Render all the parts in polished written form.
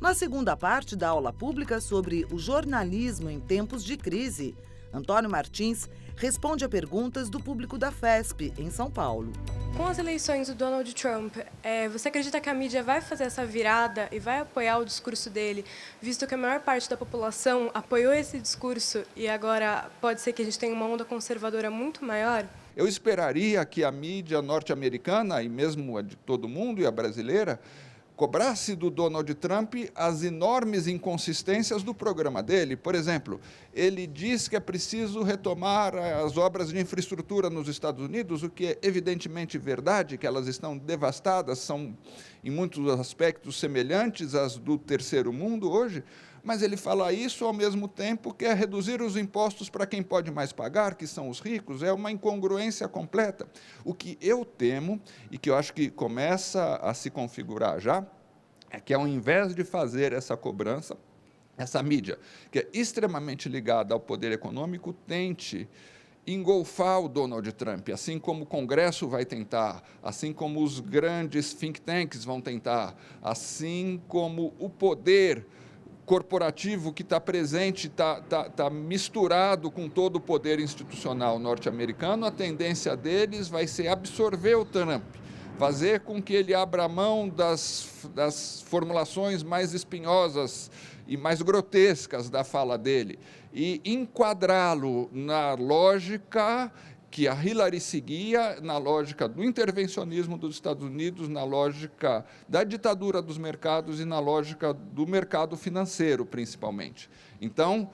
Na segunda parte da aula pública sobre o jornalismo em tempos de crise, Antônio Martins responde a perguntas do público da FESP, em São Paulo. Com as eleições do Donald Trump, você acredita que a mídia vai fazer essa virada e vai apoiar o discurso dele, visto que a maior parte da população apoiou esse discurso e agora pode ser que a gente tenha uma onda conservadora muito maior? Eu esperaria que a mídia norte-americana, e mesmo a de todo mundo e a brasileira, cobrasse do Donald Trump as enormes inconsistências do programa dele. Por exemplo, ele diz que é preciso retomar as obras de infraestrutura nos Estados Unidos, o que é evidentemente verdade, que elas estão devastadas, são em muitos aspectos semelhantes às do terceiro mundo hoje, mas ele fala isso ao mesmo tempo que é reduzir os impostos para quem pode mais pagar, que são os ricos, é uma incongruência completa. O que eu temo, e que eu acho que começa a se configurar já, é que ao invés de fazer essa cobrança, essa mídia, que é extremamente ligada ao poder econômico, tente engolfar o Donald Trump, assim como o Congresso vai tentar, assim como os grandes think tanks vão tentar, assim como o poder corporativo que está presente, está misturado com todo o poder institucional norte-americano, a tendência deles vai ser absorver o Trump, fazer com que ele abra mão das formulações mais espinhosas e mais grotescas da fala dele e enquadrá-lo na lógica que a Hillary seguia, na lógica do intervencionismo dos Estados Unidos, na lógica da ditadura dos mercados e na lógica do mercado financeiro, principalmente. Então,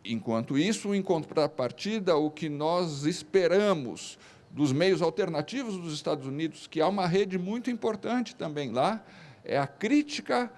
enquanto isso, em contrapartida, o que nós esperamos dos meios alternativos dos Estados Unidos, que há uma rede muito importante também lá, é a crítica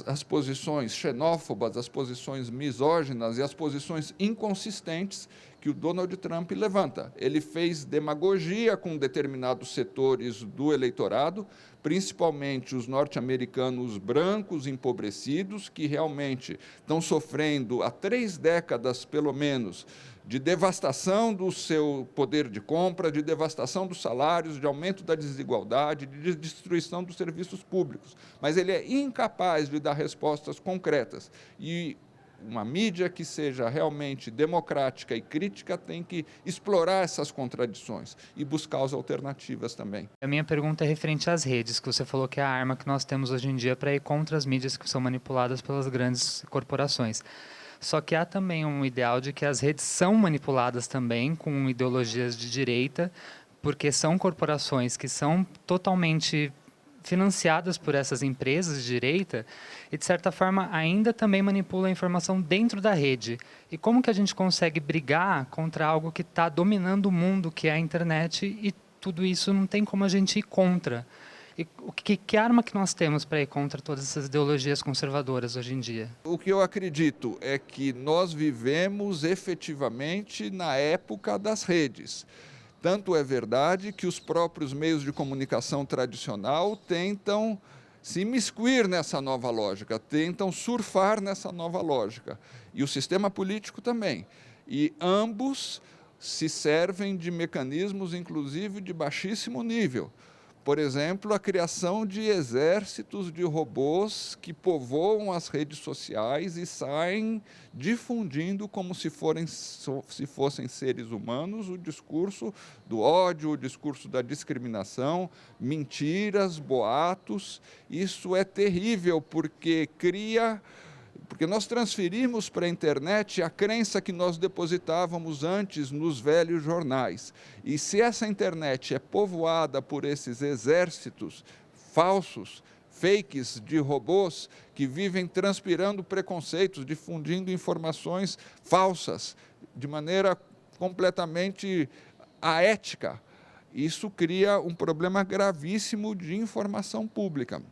as posições xenófobas, as posições misóginas e as posições inconsistentes que o Donald Trump levanta. Ele fez demagogia com determinados setores do eleitorado, principalmente os norte-americanos brancos empobrecidos, que realmente estão sofrendo há 3 décadas, pelo menos, de devastação do seu poder de compra, de devastação dos salários, de aumento da desigualdade, de destruição dos serviços públicos. Mas ele é incapaz de dar respostas concretas. E uma mídia que seja realmente democrática e crítica tem que explorar essas contradições e buscar as alternativas também. A minha pergunta é referente às redes, que você falou que é a arma que nós temos hoje em dia para ir contra as mídias que são manipuladas pelas grandes corporações. Só que há também um ideal de que as redes são manipuladas também com ideologias de direita, porque são corporações que são totalmente financiadas por essas empresas de direita e, de certa forma, ainda também manipulam a informação dentro da rede. E como que a gente consegue brigar contra algo que está dominando o mundo, que é a internet, e tudo isso não tem como a gente ir contra? E que arma que nós temos para ir contra todas essas ideologias conservadoras hoje em dia? O que eu acredito é que nós vivemos efetivamente na época das redes. Tanto é verdade que os próprios meios de comunicação tradicional tentam se imiscuir nessa nova lógica, tentam surfar nessa nova lógica. E o sistema político também. E ambos se servem de mecanismos, inclusive, de baixíssimo nível. Por exemplo, a criação de exércitos de robôs que povoam as redes sociais e saem difundindo como se fossem seres humanos o discurso do ódio, o discurso da discriminação, mentiras, boatos. Isso é terrível porque nós transferimos para a internet a crença que nós depositávamos antes nos velhos jornais. E se essa internet é povoada por esses exércitos falsos, fakes de robôs que vivem transpirando preconceitos, difundindo informações falsas, de maneira completamente aética, isso cria um problema gravíssimo de informação pública.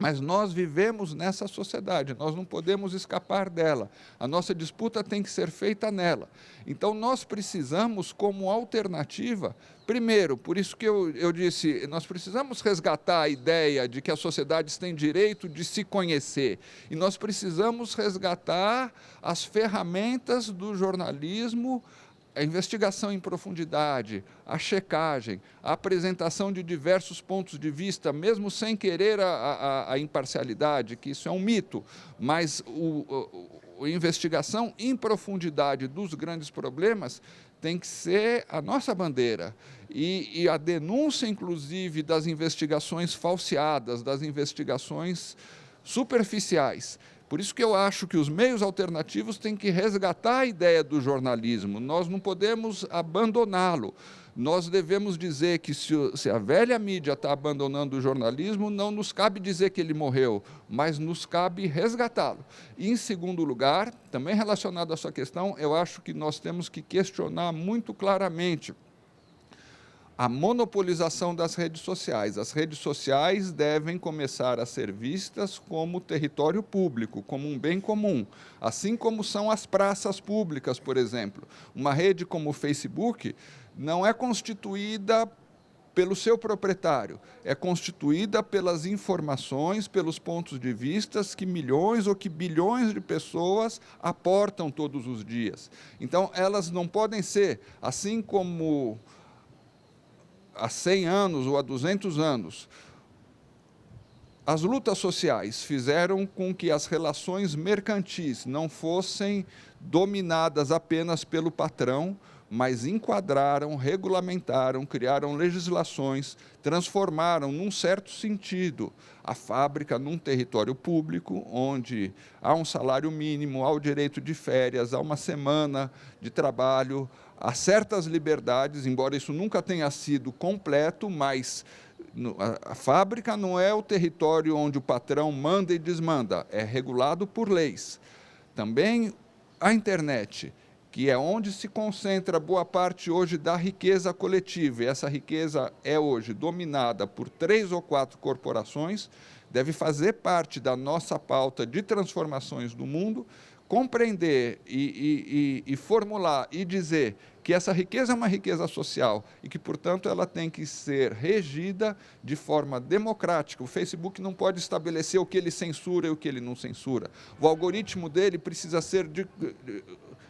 Mas nós vivemos nessa sociedade, nós não podemos escapar dela. A nossa disputa tem que ser feita nela. Então, nós precisamos, como alternativa, primeiro, por isso que eu disse, nós precisamos resgatar a ideia de que as sociedades têm direito de se conhecer. E nós precisamos resgatar as ferramentas do jornalismo a investigação em profundidade, a checagem, a apresentação de diversos pontos de vista, mesmo sem querer a imparcialidade, que isso é um mito, mas a investigação em profundidade dos grandes problemas tem que ser a nossa bandeira. E a denúncia, inclusive, das investigações falseadas, das investigações superficiais. Por isso que eu acho que os meios alternativos têm que resgatar a ideia do jornalismo. Nós não podemos abandoná-lo. Nós devemos dizer que se a velha mídia está abandonando o jornalismo, não nos cabe dizer que ele morreu, mas nos cabe resgatá-lo. E, em segundo lugar, também relacionado à sua questão, eu acho que nós temos que questionar muito claramente a monopolização das redes sociais. As redes sociais devem começar a ser vistas como território público, como um bem comum, assim como são as praças públicas, por exemplo. Uma rede como o Facebook não é constituída pelo seu proprietário, é constituída pelas informações, pelos pontos de vista que milhões ou que bilhões de pessoas aportam todos os dias. Então, elas não podem ser, assim como há 100 anos ou há 200 anos, as lutas sociais fizeram com que as relações mercantis não fossem dominadas apenas pelo patrão, mas enquadraram, regulamentaram, criaram legislações, transformaram, num certo sentido, a fábrica num território público, onde há um salário mínimo, há o direito de férias, há uma semana de trabalho, há certas liberdades, embora isso nunca tenha sido completo, mas a fábrica não é o território onde o patrão manda e desmanda, é regulado por leis. Também a internet, que é onde se concentra boa parte hoje da riqueza coletiva, e essa riqueza é hoje dominada por 3 ou 4 corporações, deve fazer parte da nossa pauta de transformações do mundo, compreender e formular e dizer que essa riqueza é uma riqueza social e que, portanto, ela tem que ser regida de forma democrática. O Facebook não pode estabelecer o que ele censura e o que ele não censura. O algoritmo dele precisa ser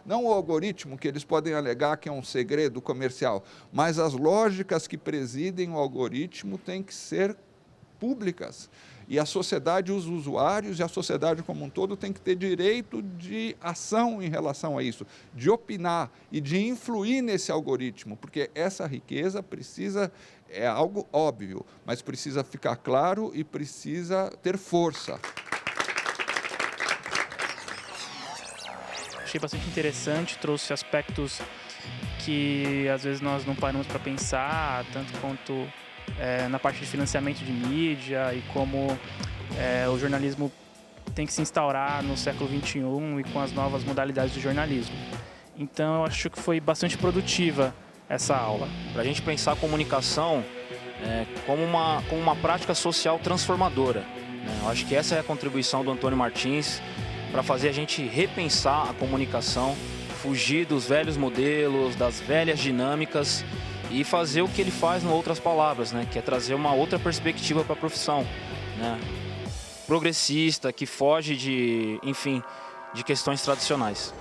não o algoritmo que eles podem alegar que é um segredo comercial, mas as lógicas que presidem o algoritmo têm que ser públicas. E a sociedade, os usuários e a sociedade como um todo têm que ter direito de ação em relação a isso, de opinar e de influir nesse algoritmo, porque essa riqueza é algo óbvio, mas precisa ficar claro e precisa ter força. Achei bastante interessante, trouxe aspectos que às vezes nós não paramos para pensar, tanto quanto na parte de financiamento de mídia e como o jornalismo tem que se instaurar no século XXI e com as novas modalidades de jornalismo. Então, eu acho que foi bastante produtiva essa aula. Para a gente pensar a comunicação como uma prática social transformadora, né? Eu acho que essa é a contribuição do Antônio Martins para fazer a gente repensar a comunicação, fugir dos velhos modelos, das velhas dinâmicas e fazer o que ele faz, em outras palavras, né? Que é trazer uma outra perspectiva para a profissão, né? Progressista, que foge de questões tradicionais.